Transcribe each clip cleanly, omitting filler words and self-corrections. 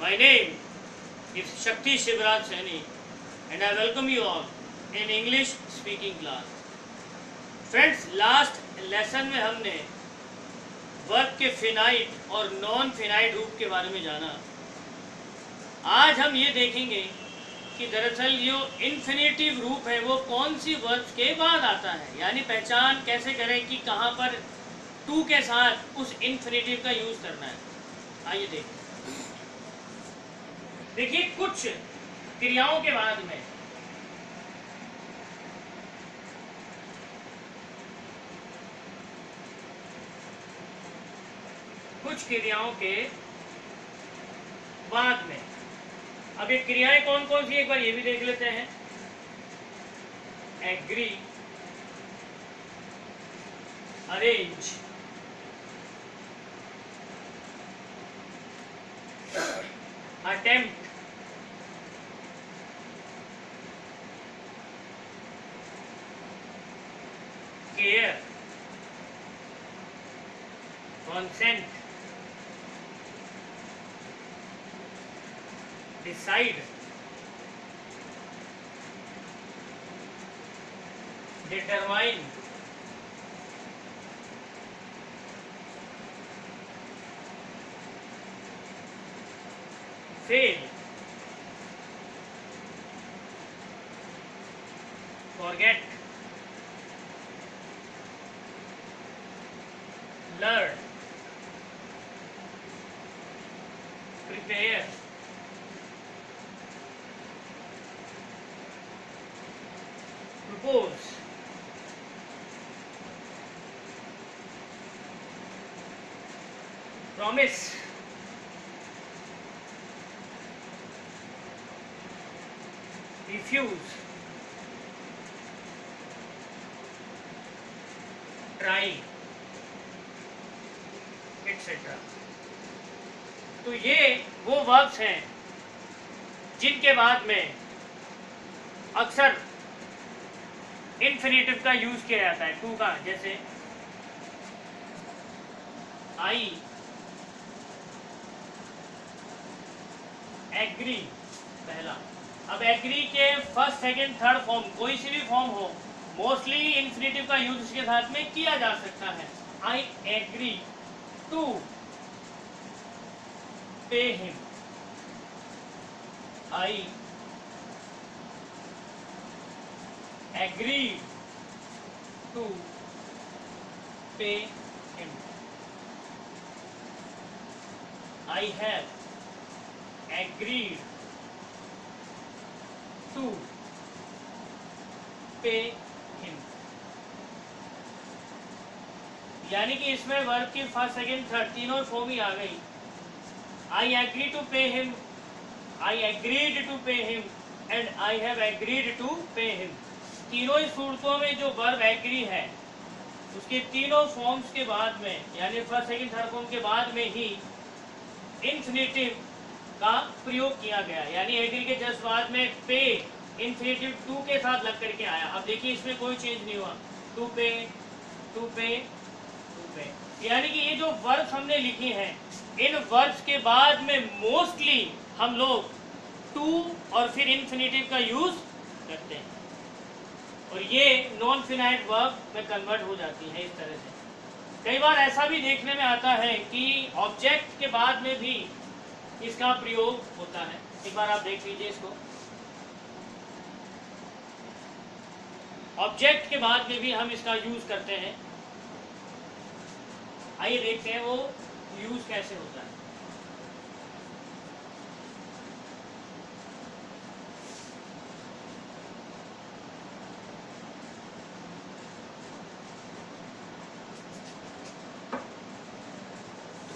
My name is Shakti Shivraj Saini and I welcome you all in English speaking class. Friends, last lesson में हमने verb के finite और non finite रूप के बारे में जाना। आज हम ये देखेंगे कि दरअसल जो इन्फिनेटिव रूप है वो कौन सी वर्ब के बाद आता है, यानी पहचान कैसे करें कि कहाँ पर टू के साथ उस इन्फिनेटिव का यूज करना है। आइए देखिए कुछ क्रियाओं के बाद में अब ये क्रियाएं कौन कौन सी एक बार ये भी देख लेते हैं। Agree, arrange, attempt, care, consent, decide, determine, fail, forget, learn, prepare, propose, promise, refuse, try, etc. तो ये वो वर्ब्स हैं जिनके बाद में अक्सर इन्फिनेटिव का यूज किया जाता है टू का, जैसे आई एग्री पहला। अब एग्री के फर्स्ट सेकंड थर्ड फॉर्म कोई सी भी फॉर्म हो, मोस्टली इन्फिनेटिव का यूज इसके साथ में किया जा सकता है। I agree to pay him, I agreed to pay him, I have agreed to pay him। यानी कि इसमें वर्ब की फर्स्ट सेकंड थर्ड तीनों फॉर्म ही आ गई। I agree to pay him, I agreed to pay him and I have agreed to pay him। तीनों ही सूरतों में जो वर्ब एग्री है उसके तीनों फॉर्म्स के बाद में, यानी फर्स्ट सेकंड थर्ड फॉर्म के बाद में ही इन्फिनेटिव का प्रयोग किया गया। यानी एग्री के जस्ट बाद में पे इन्फिनेटिव टू के साथ लग करके आया। अब देखिए इसमें कोई चेंज नहीं हुआ, टू पे टू पे टू पे। यानी कि ये जो वर्ब्स हमने लिखी हैं इन वर्ब्स के बाद में मोस्टली हम लोग टू और फिर इन्फिनेटिव का यूज करते हैं और ये नॉन फिनाइट वर्ब में कन्वर्ट हो जाती है। इस तरह से कई बार ऐसा भी देखने में आता है कि ऑब्जेक्ट के बाद में भी इसका प्रयोग होता है। एक बार आप देख लीजिए इसको, ऑब्जेक्ट के बाद में भी हम इसका यूज करते हैं। आइए देखते हैं वो यूज कैसे होता है।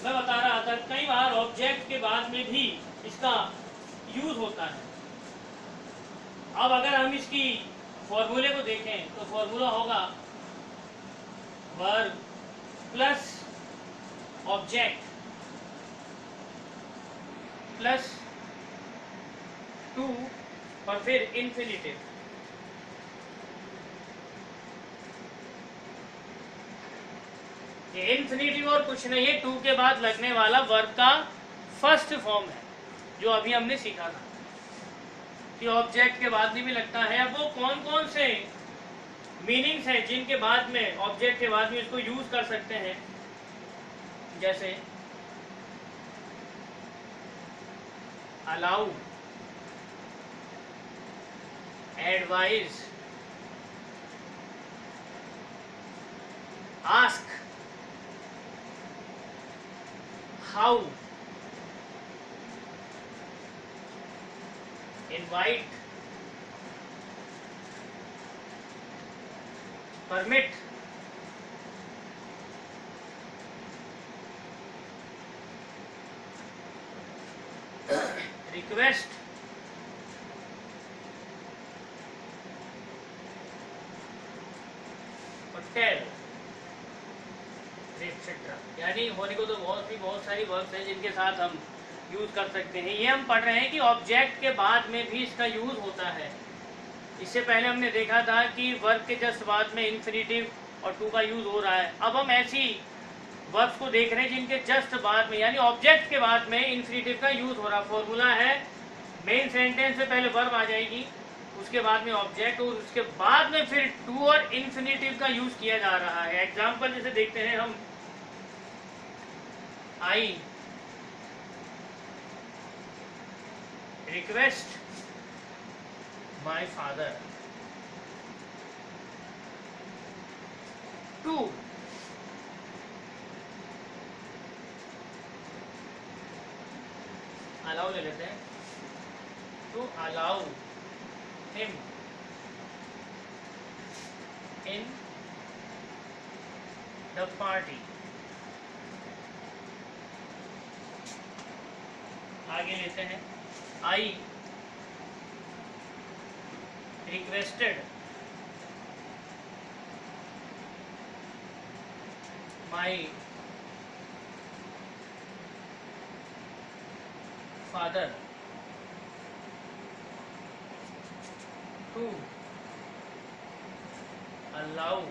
मैं बता रहा था कई बार ऑब्जेक्ट के बाद में भी इसका यूज होता है। अब अगर हम इसकी फॉर्मूले को देखें तो फॉर्मूला होगा verb plus object plus two और फिर इन्फिनिटिव। ये इन्फिनिटिव और कुछ नहीं है, टू के बाद लगने वाला वर्ब का फर्स्ट फॉर्म है। जो अभी हमने सीखा था कि ऑब्जेक्ट के बाद में भी लगता है। अब वो कौन कौन से मीनिंग्स हैं जिनके बाद में ऑब्जेक्ट के बाद में इसको यूज कर सकते हैं, जैसे allow, advise, ask, how, invite, permit, request, और टेल, एक्सेट्रा। यानी होने को तो बहुत सारी वर्ब्स हैं जिनके साथ हम यूज कर सकते हैं। ये हम पढ़ रहे हैं कि ऑब्जेक्ट के बाद में भी इसका यूज होता है। इससे पहले हमने देखा था कि वर्ब के जस्ट बाद में इन्फिनिटिव और टू का यूज हो रहा है। अब हम ऐसी वर्ब्स को देख रहे हैं जिनके जस्ट बाद में यानी ऑब्जेक्ट के बाद में इन्फिनिटिव का यूज हो रहा। फॉर्मूला है मेन सेंटेंस में पहले वर्ब आ जाएगी, उसके बाद में ऑब्जेक्ट, और उसके बाद में फिर टू और इन्फिनिटिव का यूज किया जा रहा है। एग्जाम्पल जैसे देखते हैं हम, I request my father to allow ले लेते हैं, to allow him in the party. आगे लेते हैं, I requested my father to allow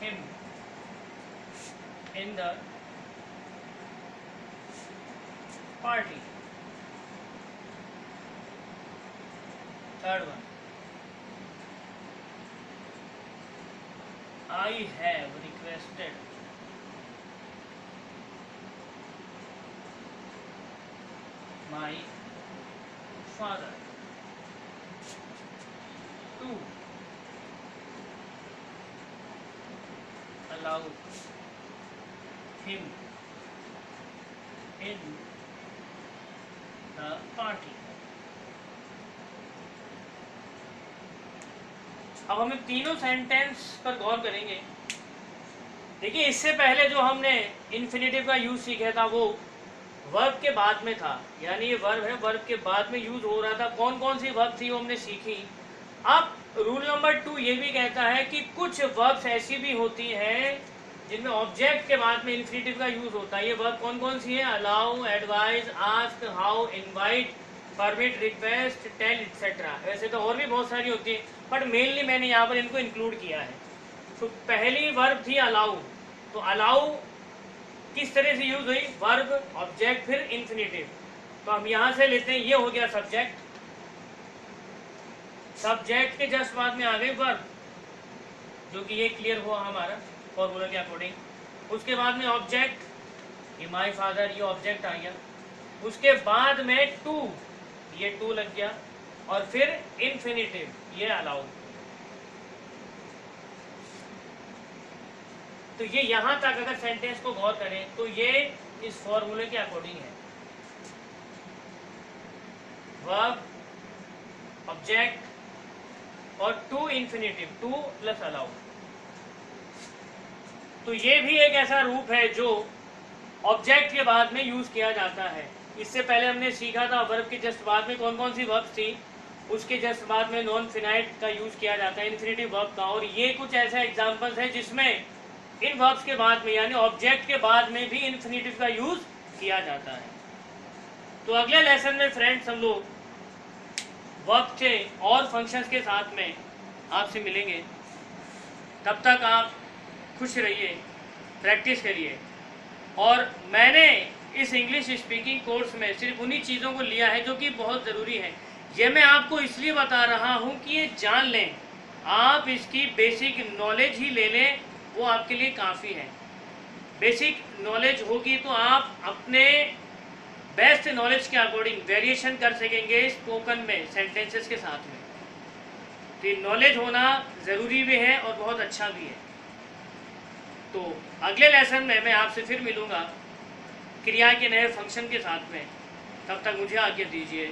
him in the party. Third one, I have requested my father to allow him in the party। अब हम तीनों sentence पर गौर करेंगे। देखिए, इससे पहले जो हमने इन्फिनिटिव का यूज सीखा था वो वर्ब के बाद में था, यानी ये वर्ब है, वर्ब के बाद में यूज हो रहा था। कौन कौन सी वर्ब थी वो हमने सीखी। अब रूल नंबर 2 ये भी कहता है कि कुछ वर्ब्स ऐसी भी होती हैं जिनमें ऑब्जेक्ट के बाद में इन्फिनिटिव का यूज होता है। ये वर्ब कौन कौन सी है? Allow, advise, ask, how, invite, permit, request, tell, etcetera. वैसे तो और भी बहुत सारी होती है, बट मेनली मैंने यहाँ पर इनको इंक्लूड किया है। तो पहली वर्ब थी अलाउ। तो अलाउ किस तरह से यूज हुई? वर्ब, ऑब्जेक्ट, फिर इन्फिनिटिव। तो हम यहाँ से लेते हैं, ये हो गया सब्जेक्ट। सब्जेक्ट के जस्ट बाद में आ गई वर्ब, जो कि ये क्लियर हुआ हमारा फॉर्मूला के अकॉर्डिंग। उसके बाद में ऑब्जेक्ट, ये माई फादर, ये ऑब्जेक्ट आ गया। उसके बाद में टू, ये टू लग गया, और फिर इन्फिनिटिव, ये अलाउ। तो ये यहां तक अगर सेंटेंस को गौर करें तो ये इस फॉर्मूले के अकॉर्डिंग है। वर्ब, ऑब्जेक्ट और to infinitive, to plus allow. तो ये भी एक ऐसा रूप है जो ऑब्जेक्ट के बाद में यूज किया जाता है। इससे पहले हमने सीखा था वर्ब के जस्ट बाद में कौन कौन सी वर्ब्स थी, उसके जस्ट बाद में नॉन फिनाइट का यूज किया जाता है, इन्फिनिटिव वर्ब का। और ये कुछ ऐसे एग्जांपल्स हैं जिसमें इन वर्ब्स के बाद में यानी ऑब्जेक्ट के बाद में भी इन्फिनिटिव का यूज किया जाता है। तो अगले लेसन में फ्रेंड्स हम लोग वर्ब के और फंक्शंस के साथ में आपसे मिलेंगे। तब तक आप खुश रहिए, प्रैक्टिस करिए। और मैंने इस इंग्लिश स्पीकिंग कोर्स में सिर्फ उन्हीं चीज़ों को लिया है जो कि बहुत ज़रूरी है। ये मैं आपको इसलिए बता रहा हूँ कि ये जान लें, आप इसकी बेसिक नॉलेज ही ले लें, वो आपके लिए काफ़ी है। बेसिक नॉलेज होगी तो आप अपने बेस्ट नॉलेज के अकॉर्डिंग वेरिएशन कर सकेंगे स्पोकन में सेंटेंसेस के साथ में। तो नॉलेज होना ज़रूरी भी है और बहुत अच्छा भी है। तो अगले लेसन में मैं आपसे फिर मिलूँगा क्रिया के नए फंक्शन के साथ में। तब तक मुझे आज्ञा दीजिए।